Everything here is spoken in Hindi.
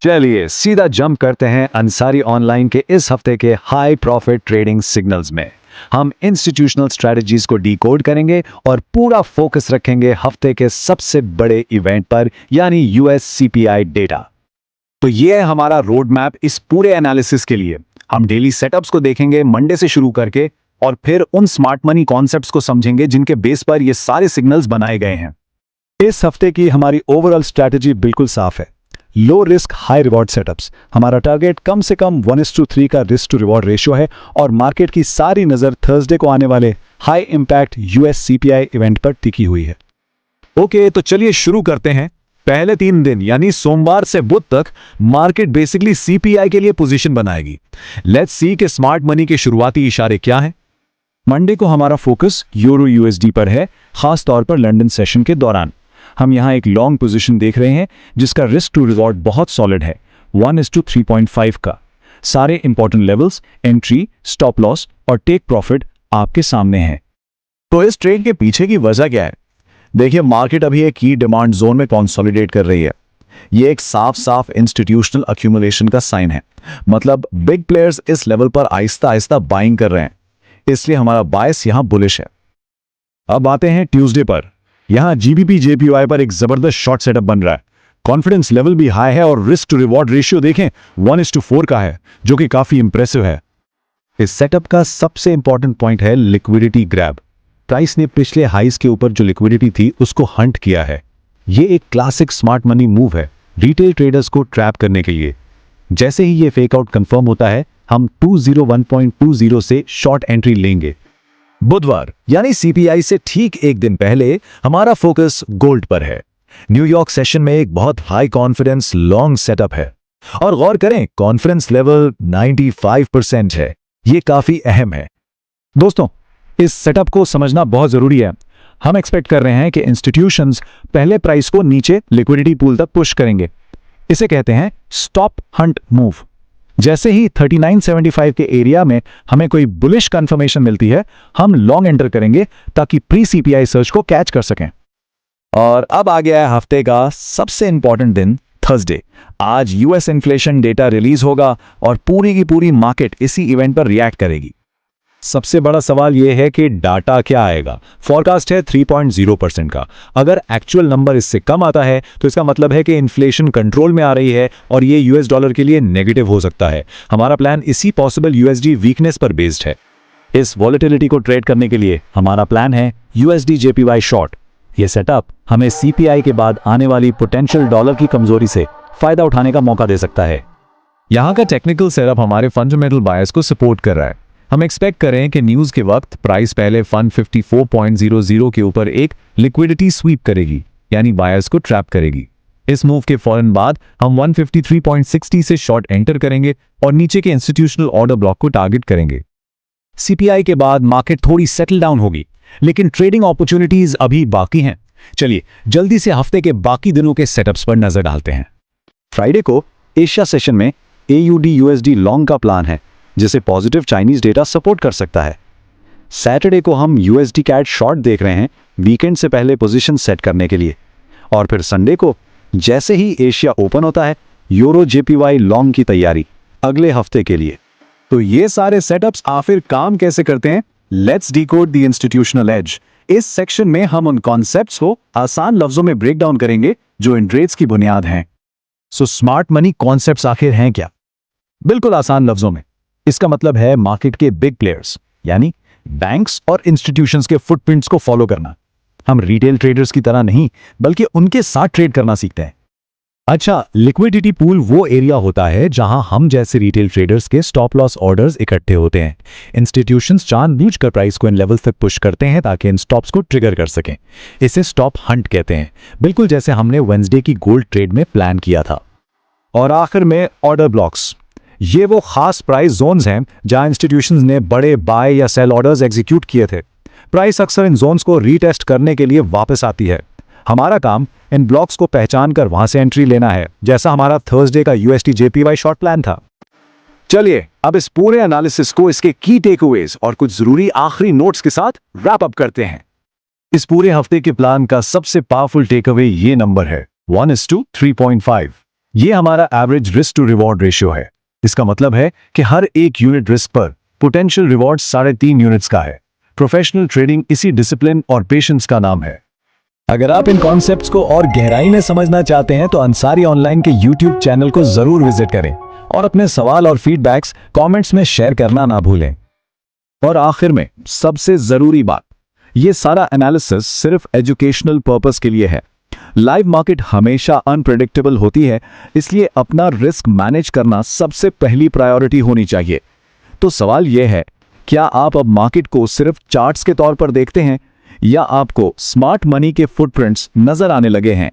चलिए सीधा जंप करते हैं अंसारी ऑनलाइन के इस हफ्ते के हाई प्रॉफिट ट्रेडिंग सिग्नल्स में। हम इंस्टीट्यूशनल स्ट्रेटजीज को डिकोड करेंगे और पूरा फोकस रखेंगे हफ्ते के सबसे बड़े इवेंट पर, यानी यूएस सीपीआई डेटा। तो ये है हमारा रोड मैप इस पूरे एनालिसिस के लिए। हम डेली सेटअप्स को देखेंगे मंडे से शुरू करके, और फिर उन स्मार्ट मनी कॉन्सेप्ट्स को समझेंगे जिनके बेस पर ये सारे सिग्नल्स बनाए गए हैं। इस हफ्ते की हमारी ओवरऑल स्ट्रैटेजी बिल्कुल साफ है। Low risk high reward setups. हमारा टारगेट कम से कम 1:3 का रिस्क टू रिवॉर्ड रेशियो है, और मार्केट की सारी नजर थर्सडे को आने वाले high impact US CPI event पर टिकी हुई है। ओके, तो चलिए शुरू करते हैं। पहले 3 दिन यानी सोमवार से बुध तक मार्केट बेसिकली सीपीआई के लिए पोजीशन बनाएगी। लेट्स सी कि स्मार्ट मनी के शुरुआती इशारे क्या हैं। मंडे को हमारा फोकस यूरो यूएसडी पर है, खास तौर पर लंदन सेशन के दौरान। हम यहां एक लॉन्ग पोजीशन देख रहे हैं जिसका रिस्क टू रिवॉर्ड बहुत सॉलिड है, 1:3.5 का। सारे important levels, entry, stop loss और टेक प्रॉफिट आपके सामने हैं। तो इस ट्रेड के पीछे की वजह क्या है? देखिए, मार्केट अभी एक की डिमांड जोन में कंसोलिडेट कर रही है। ये एक साफ इंस्टीट्यूशनल अक्यूमुलेशन का साइन है। मतलब बिग प्लेयर्स इस लेवल पर आहिस्ता आहिस्ता बाइंग कर रहे हैं, इसलिए हमारा बायस यहां बुलिश है। अब आते हैं ट्यूसडे पर। यहां जीबीपी जेपीवाई पर एक जबरदस्त शॉर्ट सेटअप बन रहा है। कॉन्फिडेंस लेवल भी हाई है और रिस्क टू रिवॉर्ड रेशियो देखें 1:4 का है, जो कि काफी इंप्रेसिव है। इस सेटअप का सबसे इंपॉर्टेंट पॉइंट है लिक्विडिटी ग्रैब। प्राइस ने पिछले हाइस के ऊपर जो लिक्विडिटी थी उसको हंट किया है। ये एक क्लासिक स्मार्ट मनी मूव है रिटेल ट्रेडर्स को ट्रैप करने के लिए। जैसे ही ये फेक आउट कंफर्म होता है, हम 201.20 से शॉर्ट एंट्री लेंगे। बुधवार यानी सीपीआई से ठीक एक दिन पहले हमारा फोकस गोल्ड पर है। न्यूयॉर्क सेशन में एक बहुत हाई कॉन्फिडेंस लॉन्ग सेटअप है, और गौर करें कॉन्फिडेंस लेवल 95% है। ये काफी अहम है। दोस्तों, इस सेटअप को समझना बहुत जरूरी है। हम एक्सपेक्ट कर रहे हैं कि इंस्टीट्यूशंस पहले प्राइस को नीचे लिक्विडिटी पूल तक पुश करेंगे। इसे कहते हैं स्टॉप हंट मूव। जैसे ही 3975 के एरिया में हमें कोई बुलिश कंफर्मेशन मिलती है, हम लॉन्ग एंटर करेंगे ताकि प्री सीपीआई सर्च को कैच कर सकें। और अब आ गया है हफ्ते का सबसे इंपॉर्टेंट दिन, थर्सडे। आज यूएस इन्फ्लेशन डेटा रिलीज होगा और पूरी की पूरी मार्केट इसी इवेंट पर रिएक्ट करेगी। सबसे बड़ा सवाल यह है कि डाटा क्या आएगा। फॉरकास्ट है 3.0% का। अगर एक्चुअल नंबर इससे कम आता है तो इसका मतलब है कि इन्फ्लेशन कंट्रोल में आ रही है, और ये यूएस डॉलर के लिए नेगेटिव हो सकता है। हमारा प्लान इसी पॉसिबल यूएसडी वीकनेस पर बेस्ड है। इस वॉलेटिलिटी को ट्रेड करने के लिए हमारा प्लान है यूएसडी जेपीवाई शॉर्ट। ये सेटअप हमें सीपीआई के बाद आने वाली पोटेंशियल डॉलर की कमजोरी से फायदा उठाने का मौका दे सकता है। यहां का टेक्निकल सेटअप हमारे फंडामेंटल बायस को सपोर्ट कर रहा है। हम एक्सपेक्ट करें कि न्यूज के वक्त प्राइस पहले 154.00 के ऊपर एक लिक्विडिटी स्वीप करेगी, यानी बायर्स को ट्रैप करेगी। इस मूव के फौरन बाद हम 153.60 से शॉर्ट एंटर करेंगे और नीचे के इंस्टीट्यूशनल ऑर्डर ब्लॉक को टारगेट करेंगे। सीपीआई के बाद मार्केट थोड़ी सेटल डाउन होगी, लेकिन ट्रेडिंग अपॉर्चुनिटीज अभी बाकी हैं। चलिए जल्दी से हफ्ते के बाकी दिनों के सेटअप्स पर नजर डालते हैं। फ्राइडे को एशिया सेशन में एयूडी यूएसडी लॉन्ग का प्लान है, जिसे पॉजिटिव चाइनीज डेटा सपोर्ट कर सकता है। सैटरडे को हम यूएसडी कैट शॉर्ट देख रहे हैं, वीकेंड से पहले पोजीशन सेट करने के लिए। और फिर संडे को जैसे ही एशिया ओपन होता है, यूरो जेपीवाई लॉन्ग की तैयारी अगले हफ्ते के लिए। तो ये सारे सेटअप्स आखिर काम कैसे करते हैं? Let's decode the institutional edge. इस सेक्शन में हम उन कॉन्सेप्ट्स को आसान लफ्जों में ब्रेक डाउन करेंगे जो इन ट्रेड्स की बुनियाद हैं। सो स्मार्ट मनी कॉन्सेप्ट्स आखिर हैं क्या? बिल्कुल आसान लफ्जों में, इसका मतलब है मार्केट के बिग प्लेयर्स यानी बैंक्स और इंस्टीट्यूशंस के फुटप्रिंट्स को फॉलो करना। हम रिटेल ट्रेडर्स की तरह नहीं, बल्कि उनके साथ ट्रेड करना सीखते हैं। अच्छा, लिक्विडिटी पूल वो एरिया होता है जहां हम जैसे रिटेल ट्रेडर्स के स्टॉप लॉस ऑर्डर्स इकट्ठे होते हैं। इंस्टीट्यूशंस जानबूझकर प्राइस को इन लेवल्स तक पुश करते हैं ताकि इन स्टॉप्स को ट्रिगर कर सकें। इसे स्टॉप हंट कहते हैं, बिल्कुल जैसे हमने वेडनेसडे की गोल्ड ट्रेड में प्लान किया था। और आखिर में ऑर्डर ब्लॉक्स। ये वो खास प्राइस जोन्स हैं जहां इंस्टीट्यूशंस ने बड़े बाय या सेल ऑर्डर्स एग्जीक्यूट किए थे। प्राइस अक्सर इन जोन्स को रीटेस्ट करने के लिए वापस आती है। हमारा काम इन ब्लॉक्स को पहचान कर वहां से एंट्री लेना है, जैसा हमारा थर्सडे का यूएसडी जेपीवाई शॉर्ट प्लान था। चलिए अब इस पूरे एनालिसिस को इसके की टेकअवेज और कुछ जरूरी आखिरी नोट्स के साथ रैप अप करते हैं। इस पूरे हफ्ते के प्लान का सबसे पावरफुल टेकअवे ये नंबर है 1:3.5। ये हमारा average risk to reward ratio है। इसका मतलब है कि हर एक यूनिट रिस्क पर पोटेंशियल रिवॉर्ड 3.5 यूनिट्स का है। प्रोफेशनल ट्रेडिंग इसी डिसिप्लिन और पेशेंस का नाम है। अगर आप इन कॉन्सेप्ट्स को और गहराई में समझना चाहते हैं तो अंसारी ऑनलाइन के YouTube चैनल को जरूर विजिट करें और अपने सवाल और फीडबैक्स कमेंट्स में शेयर करना ना भूलें। और आखिर में सबसे जरूरी बात, ये सारा एनालिसिस सिर्फ एजुकेशनल पर्पस के लिए है। लाइव मार्केट हमेशा अनप्रेडिक्टेबल होती है, इसलिए अपना रिस्क मैनेज करना सबसे पहली प्रायोरिटी होनी चाहिए। तो सवाल यह है, क्या आप अब मार्केट को सिर्फ चार्ट्स के तौर पर देखते हैं या आपको स्मार्ट मनी के फुटप्रिंट्स नजर आने लगे हैं?